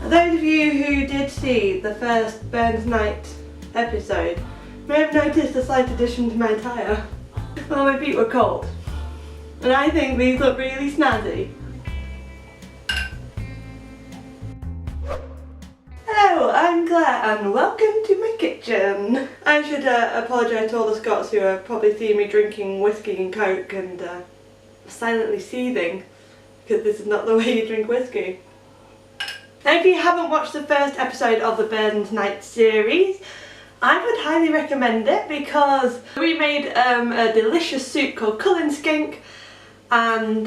Those of you who did see the first Burns Night episode may have noticed a slight addition to my attire. Well, my feet were cold, and I think these look really snazzy. Hello, I'm Claire and welcome to my kitchen. I should apologise to all the Scots who are probably seeing me drinking whiskey and coke and silently seething, because this is not the way you drink whiskey. Now, if you haven't watched the first episode of the Burns Night series, I would highly recommend it because we made a delicious soup called Cullen Skink, and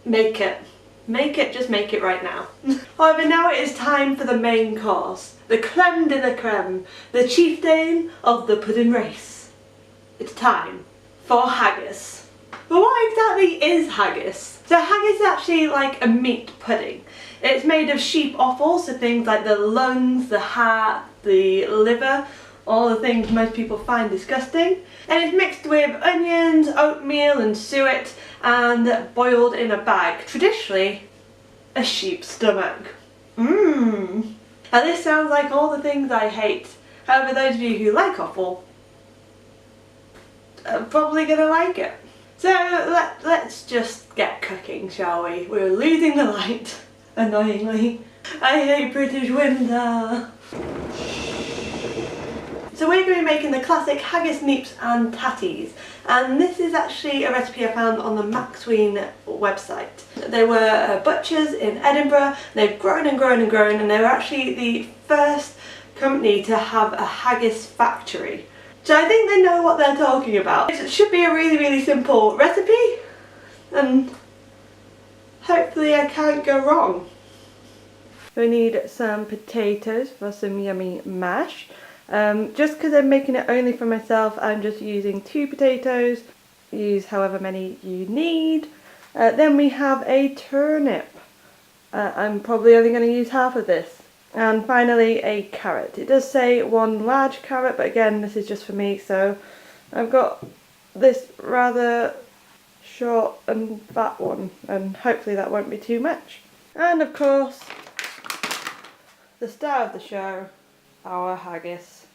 make it right now. However, now it is time for the main course, the creme de la creme, the chieftain of the pudding race. It's time for haggis. But what exactly is haggis? So haggis is actually like a meat pudding. It's made of sheep offal, so things like the lungs, the heart, the liver, all the things most people find disgusting. And it's mixed with onions, oatmeal and suet and boiled in a bag, traditionally a sheep's stomach. Mmm. Now this sounds like all the things I hate. However, those of you who like offal are probably going to like it. So let's just get cooking, shall we? We're losing the light, annoyingly. I hate British winter. So we're going to be making the classic haggis, neeps and tatties, and this is actually a recipe I found on the Maxween website. They were butchers in Edinburgh. They've grown and grown and grown, and they were actually the first company to have a haggis factory. So I think they know what they're talking about. It should be a really simple recipe, and hopefully I can't go wrong. We need some potatoes for some yummy mash. Just because I'm making it only for myself, I'm just using 2 potatoes. Use however many you need. Then we have a turnip. I'm probably only going to use half of this. And finally a carrot. It does say 1 large carrot, but again this is just for me, so I've got this rather short and fat one, and hopefully that won't be too much. And of course, the star of the show, our haggis.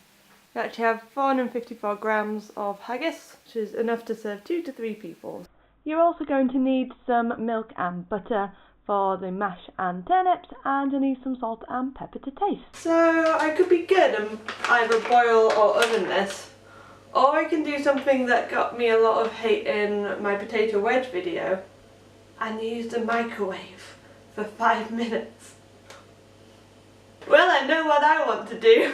We actually have 454 grams of haggis, which is enough to serve 2 to 3 people. You're also going to need some milk and butter for the mash and turnips, and you need some salt and pepper to taste. So I could be good and either boil or oven this, or I can do something that got me a lot of hate in my potato wedge video and use the microwave for 5 minutes. Well, I know what I want to do.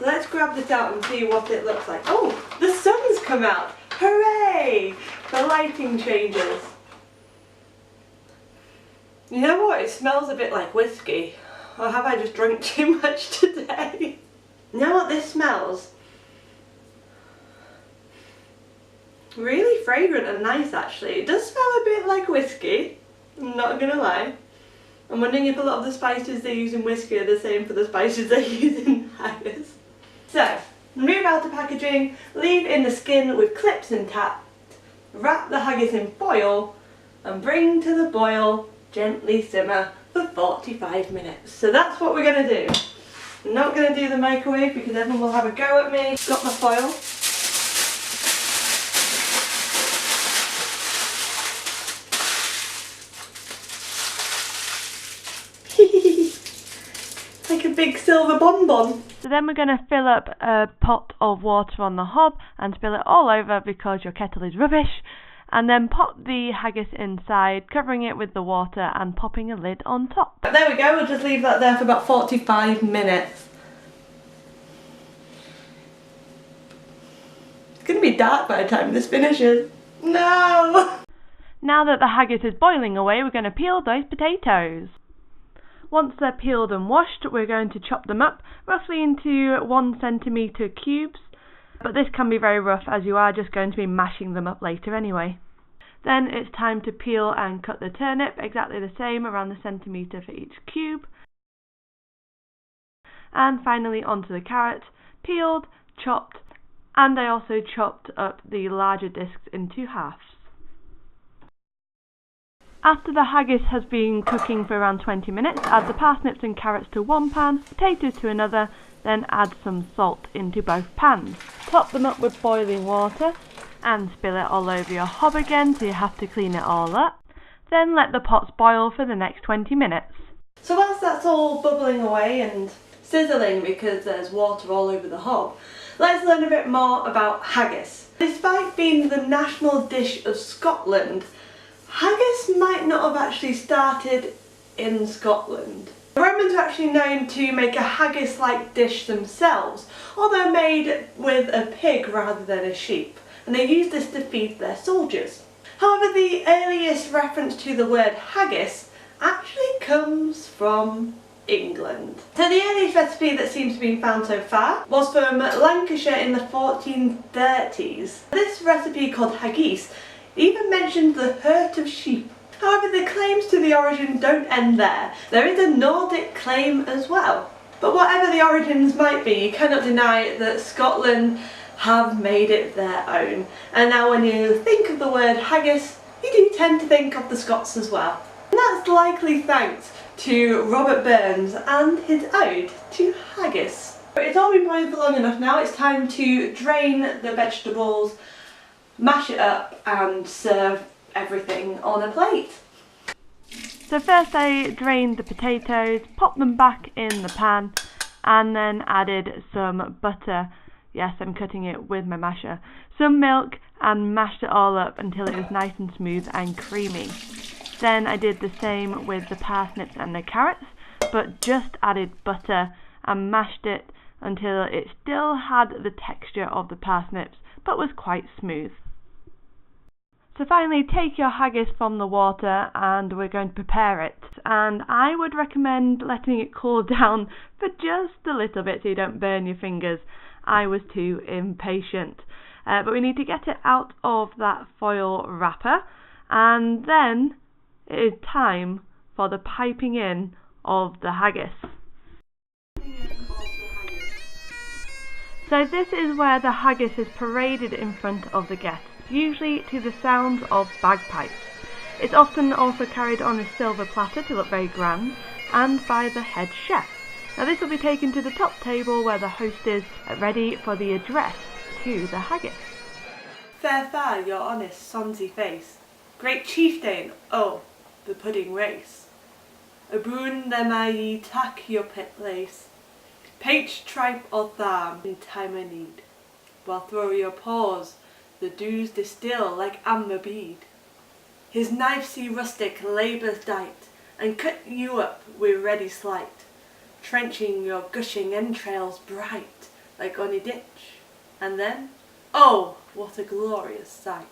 Let's grab this out and see what it looks like. Oh, the sun's come out! Hooray! The lighting changes. You know what? It smells a bit like whiskey. Or have I just drunk too much today? You know what this smells? Really fragrant and nice, actually. It does smell a bit like whiskey, I'm not gonna lie. I'm wondering if a lot of the spices they use in whiskey are the same for the spices they use in haggis. So, remove out the packaging, leave in the skin with clips intact, wrap the haggis in foil and bring to the boil, gently simmer for 45 minutes. So that's what we're going to do. I'm not going to do the microwave because everyone will have a go at me. Got my foil. Like a big silver bonbon. So then we're going to fill up a pot of water on the hob and spill it all over because your kettle is rubbish, and then pop the haggis inside, covering it with the water and popping a lid on top. There we go, we'll just leave that there for about 45 minutes. It's going to be dark by the time this finishes. No! Now that the haggis is boiling away, we're going to peel those potatoes. Once they're peeled and washed, we're going to chop them up roughly into 1 centimetre cubes, but this can be very rough as you are just going to be mashing them up later anyway. Then it's time to peel and cut the turnip, exactly the same, around the centimetre for each cube. And finally onto the carrot, peeled, chopped, and I also chopped up the larger discs into halves. After the haggis has been cooking for around 20 minutes, add the parsnips and carrots to one pan, potatoes to another, then add some salt into both pans. Top them up with boiling water and spill it all over your hob again, so you have to clean it all up. Then let the pots boil for the next 20 minutes. So whilst that's all bubbling away and sizzling because there's water all over the hob, let's learn a bit more about haggis. Despite being the national dish of Scotland, haggis might not have actually started in Scotland. The Romans were actually known to make a haggis-like dish themselves, although made with a pig rather than a sheep, and they used this to feed their soldiers. However, the earliest reference to the word haggis actually comes from England. So the earliest recipe that seems to be found so far was from Lancashire in the 1430s. This recipe, called haggis, even mentioned the hurt of sheep. However, the claims to the origin don't end there. There is a Nordic claim as well. But whatever the origins might be, you cannot deny that Scotland have made it their own. And now when you think of the word haggis, you do tend to think of the Scots as well. And that's likely thanks to Robert Burns and his ode to haggis. But it's all been boiling for long enough now. It's time to drain the vegetables, mash it up and serve everything on a plate. So first I drained the potatoes, popped them back in the pan, and then added some butter. Yes, I'm cutting it with my masher. Some milk, and mashed it all up until it was nice and smooth and creamy. Then I did the same with the parsnips and the carrots, but just added butter and mashed it until it still had the texture of the parsnips, but was quite smooth. So finally, take your haggis from the water and we're going to prepare it. And I would recommend letting it cool down for just a little bit so you don't burn your fingers. I was too impatient. But we need to get it out of that foil wrapper, and then it is time for the piping in of the haggis. So this is where the haggis is paraded in front of the guests, usually to the sounds of bagpipes. It's often also carried on a silver platter to look very grand, and by the head chef. Now this will be taken to the top table where the host is, ready for the address to the haggis. Fair fare, your honest sonsy face, great chieftain, oh, the pudding race. Aboon them I ye tack your pit place, paich, tripe or tharm in time of need, while through your paws the dews distill like amber bead. His knife see rustic labours dight, and cut you up with ready sleight, trenching your gushing entrails bright like on a ditch, and then, oh, what a glorious sight,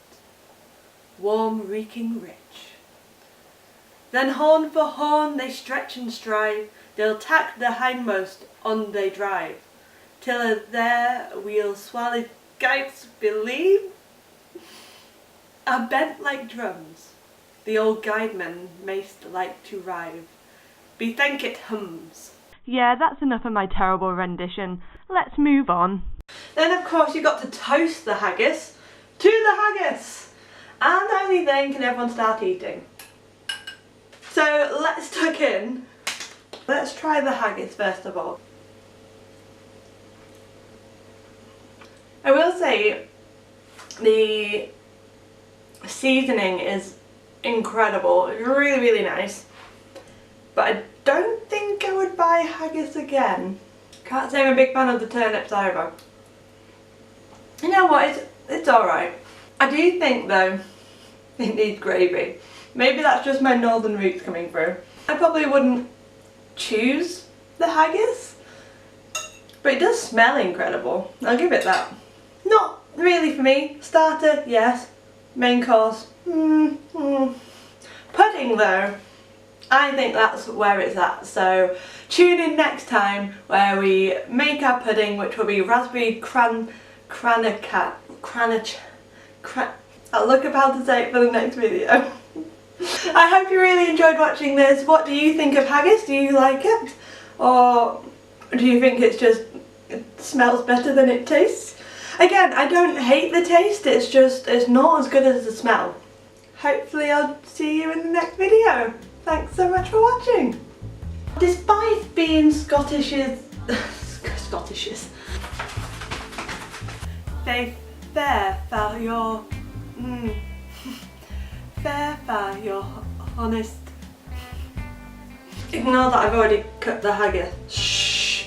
warm reeking rich. Then horn for horn they stretch and strive, they'll tack the hindmost on they drive, till there we'll swallowed gipes believe are bent like drums, the old guideman mayst like to rive. Bethank it hums. Yeah, that's enough of my terrible rendition. Let's move on. Then of course you've got to toast the haggis to the haggis, and only then can everyone start eating. So let's tuck in. Let's try the haggis first of all. I will say the seasoning is incredible. It's really, really nice. But I don't think I would buy haggis again. Can't say I'm a big fan of the turnips either. You know what, it's alright. I do think though it needs gravy. Maybe that's just my northern roots coming through. I probably wouldn't choose the haggis, but it does smell incredible. I'll give it that. Not really for me. Starter, yes. Main course, Pudding though, I think that's where it's at. So tune in next time where we make our pudding, which will be raspberry I'll look up how to say it for the next video. I hope you really enjoyed watching this. What do you think of haggis? Do you like it? Or do you think it smells better than it tastes? Again, I don't hate the taste, it's just, it's not as good as the smell. hopefully I'll see you in the next video. Thanks so much for watching. Despite being Scottishes, they fair your you're honest. Ignore that I've already cut the haggis. Shh.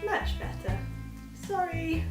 Much better. Sorry.